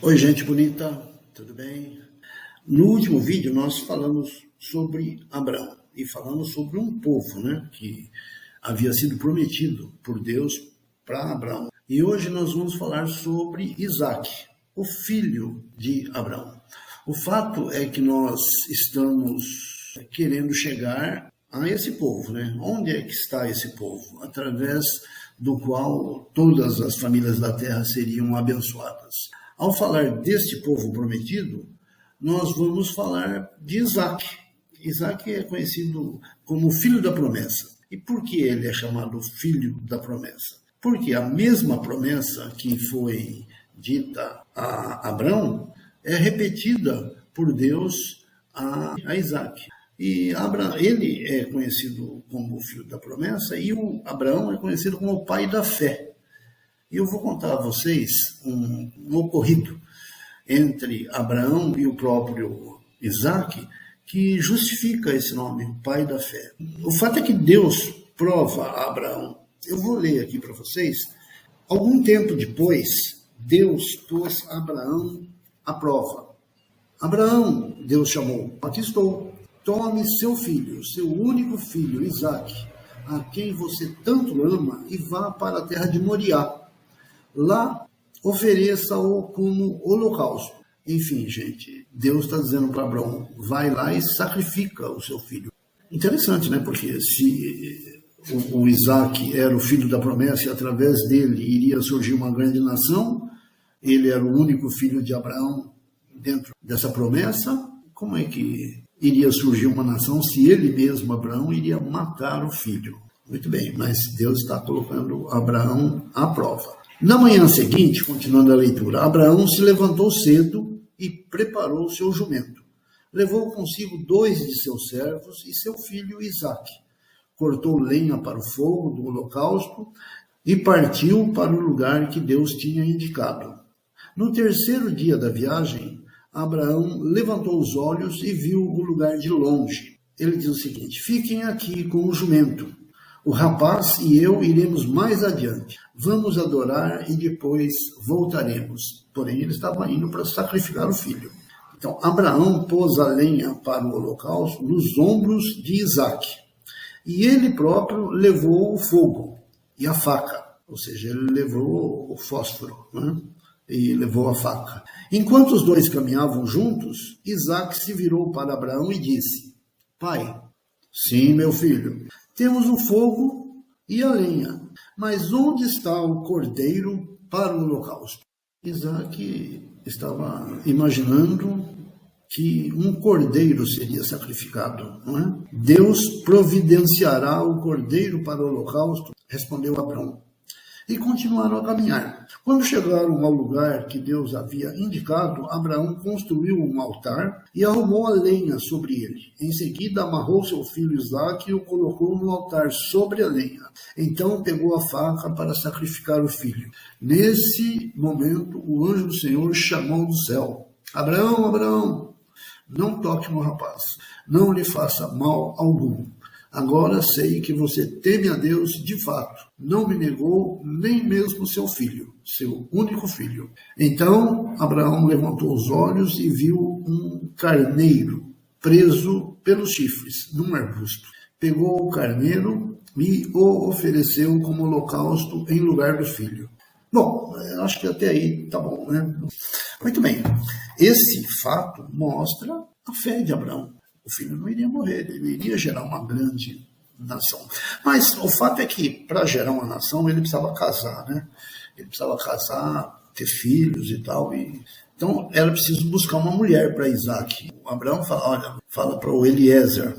Oi, gente bonita, tudo bem? No último vídeo nós falamos sobre Abraão e falamos sobre um povo, né, que havia sido prometido por Deus para Abraão. E hoje nós vamos falar sobre Isaac, o filho de Abraão. O fato é que nós estamos querendo chegar a esse povo, né? Onde é que está esse povo? Através do qual todas as famílias da terra seriam abençoadas. Ao falar deste povo prometido, nós vamos falar de Isaac. Isaac é conhecido como filho da promessa. E por que ele é chamado filho da promessa? Porque a mesma promessa que foi dita a Abraão é repetida por Deus a Isaac. E ele é conhecido como filho da promessa e o Abraão é conhecido como o pai da fé. E eu vou contar a vocês um ocorrido entre Abraão e o próprio Isaac que justifica esse nome, o pai da fé. O fato é que Deus prova a Abraão. Eu vou ler aqui para vocês. Algum tempo depois, Deus pôs Abraão à prova. Abraão, Deus chamou, aqui estou. Tome seu filho, seu único filho, Isaac, a quem você tanto ama, e vá para a terra de Moriá. Lá, ofereça-o como holocausto. Enfim, gente, Deus está dizendo para Abraão, vai lá e sacrifica o seu filho. Interessante, né? Porque se o Isaac era o filho da promessa e através dele iria surgir uma grande nação, ele era o único filho de Abraão dentro dessa promessa, como é que iria surgir uma nação se ele mesmo, Abraão, iria matar o filho? Muito bem, mas Deus está colocando Abraão à prova. Na manhã seguinte, continuando a leitura, Abraão se levantou cedo e preparou seu jumento. Levou consigo 2 de seus servos e seu filho Isaque. Cortou lenha para o fogo do holocausto e partiu para o lugar que Deus tinha indicado. No terceiro dia da viagem, Abraão levantou os olhos e viu o lugar de longe. Ele diz o seguinte: fiquem aqui com o jumento. O rapaz e eu iremos mais adiante. Vamos adorar e depois voltaremos. Porém, ele estava indo para sacrificar o filho. Então, Abraão pôs a lenha para o holocausto nos ombros de Isaac. E ele próprio levou o fogo e a faca. Ou seja, ele levou o fósforo, né? E levou a faca. Enquanto os dois caminhavam juntos, Isaac se virou para Abraão e disse: Pai, sim, meu filho, temos o fogo e a lenha, mas onde está o cordeiro para o holocausto? Isaac estava imaginando que um cordeiro seria sacrificado, não é? Deus providenciará o cordeiro para o holocausto, respondeu Abraão. E continuaram a caminhar. Quando chegaram ao lugar que Deus havia indicado, Abraão construiu um altar e arrumou a lenha sobre ele. Em seguida, amarrou seu filho Isaque e o colocou no altar sobre a lenha. Então pegou a faca para sacrificar o filho. Nesse momento, o anjo do Senhor chamou do céu: Abraão, Abraão, não toque no rapaz, não lhe faça mal algum. Agora sei que você teme a Deus de fato. Não me negou nem mesmo seu filho, seu único filho. Então Abraão levantou os olhos e viu um carneiro preso pelos chifres num arbusto. Pegou o carneiro e o ofereceu como holocausto em lugar do filho. Bom, acho que até aí tá bom, né? Muito bem. Esse fato mostra a fé de Abraão. O filho não iria morrer, ele iria gerar uma grande nação. Mas o fato é que, para gerar uma nação, ele precisava casar, né? Ele precisava casar, ter filhos e tal. Então, era preciso buscar uma mulher para Isaac. O Abraão fala para o Eliezer,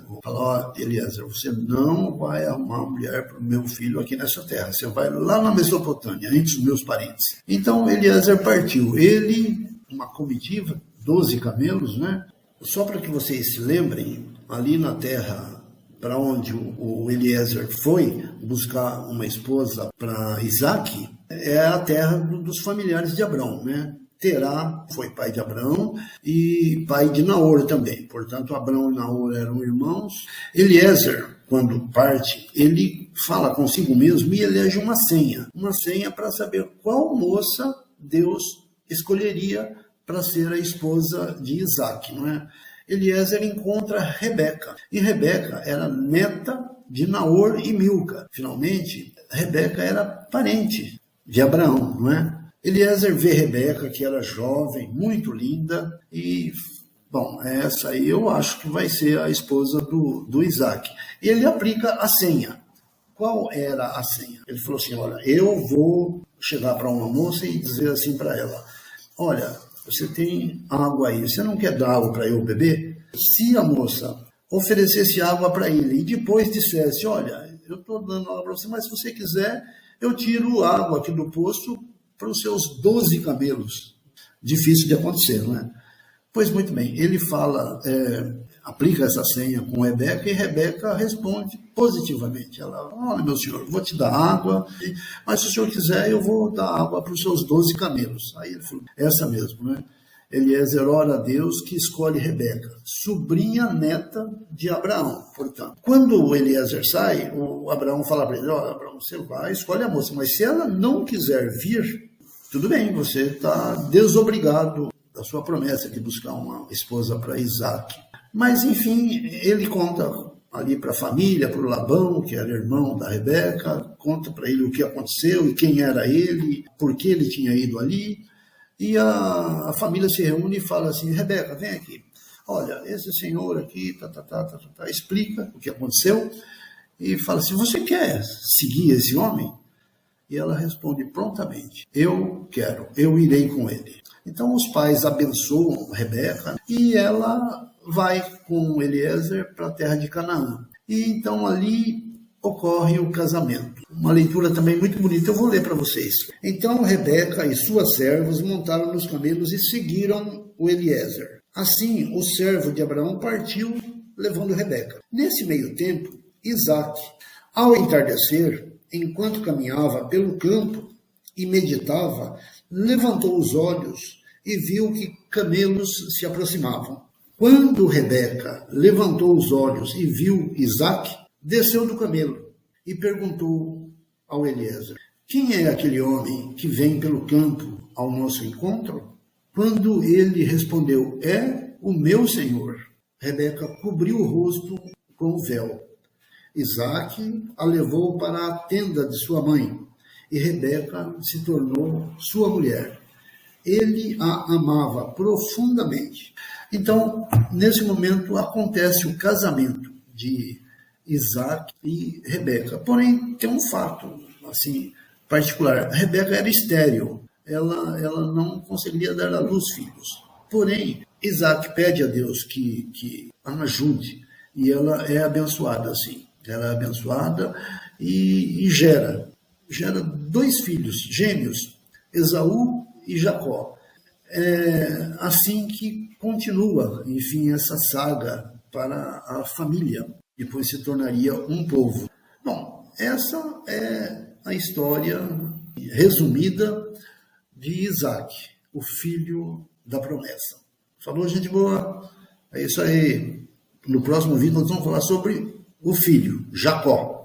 Eliezer, você não vai arrumar uma mulher para o meu filho aqui nessa terra. Você vai lá na Mesopotâmia, entre os meus parentes. Então, Eliezer partiu. Ele, uma comitiva, 12 camelos, né? Só para que vocês se lembrem, ali na terra para onde o Eliezer foi buscar uma esposa para Isaac, é a terra dos familiares de Abraão, né? Terá foi pai de Abraão e pai de Naor também. Portanto, Abraão e Naor eram irmãos. Eliezer, quando parte, ele fala consigo mesmo e elege uma senha para saber qual moça Deus escolheria para ser a esposa de Isaac, não é? Eliezer encontra Rebeca, e Rebeca era neta de Naor e Milca. Finalmente, Rebeca era parente de Abraão, não é? Eliezer vê Rebeca, que era jovem, muito linda, e, bom, essa aí eu acho que vai ser a esposa do Isaac. E ele aplica a senha. Qual era a senha? Ele falou assim, olha, eu vou chegar para uma moça e dizer assim para ela, olha, você tem água aí, você não quer dar água para eu beber? Se a moça oferecesse água para ele e depois dissesse, olha, eu estou dando água para você, mas se você quiser, eu tiro água aqui do poço para os seus 12 camelos. Difícil de acontecer, não é? Pois muito bem, ele fala, aplica essa senha com Rebeca e Rebeca responde positivamente. Ela, olha meu senhor, vou te dar água, mas se o senhor quiser eu vou dar água para os seus 12 camelos. Aí ele falou, essa mesmo, né? Eliezer ora a Deus que escolhe Rebeca, sobrinha neta de Abraão, portanto. Quando o Eliezer sai, o Abraão fala para ele, olha Abraão, você vai, escolhe a moça, mas se ela não quiser vir, tudo bem, você está desobrigado da sua promessa de buscar uma esposa para Isaac. Mas, enfim, ele conta ali para a família, para o Labão, que era irmão da Rebeca, conta para ele o que aconteceu e quem era ele, por que ele tinha ido ali. E a família se reúne e fala assim, Rebeca, vem aqui. Olha, esse senhor aqui, explica o que aconteceu e fala assim, você quer seguir esse homem? E ela responde prontamente, eu quero, eu irei com ele. Então os pais abençoam Rebeca e ela vai com Eliezer para a terra de Canaã. E então ali ocorre o casamento. Uma leitura também muito bonita, eu vou ler para vocês. Então Rebeca e suas servas montaram nos camelos e seguiram o Eliezer. Assim o servo de Abraão partiu levando Rebeca. Nesse meio tempo, Isaac, ao entardecer, enquanto caminhava pelo campo e meditava, levantou os olhos e viu que camelos se aproximavam. Quando Rebeca levantou os olhos e viu Isaac, desceu do camelo e perguntou ao Eliezer, quem é aquele homem que vem pelo campo ao nosso encontro? Quando ele respondeu, é o meu senhor. Rebeca cobriu o rosto com o véu. Isaac a levou para a tenda de sua mãe e Rebeca se tornou sua mulher. Ele a amava profundamente. Então, nesse momento, acontece o casamento de Isaac e Rebeca. Porém, tem um fato assim, particular. A Rebeca era estéril. Ela não conseguiria dar à luz filhos. Porém, Isaac pede a Deus que a ajude e ela é abençoada assim. Ela é abençoada e gera 2 filhos gêmeos, Esaú e Jacó. É assim que continua, enfim, essa saga para a família. Depois se tornaria um povo. Bom, essa é a história resumida de Isaac, o filho da promessa. Falou, gente boa? É isso aí. No próximo vídeo nós vamos falar sobre o filho, Jacó.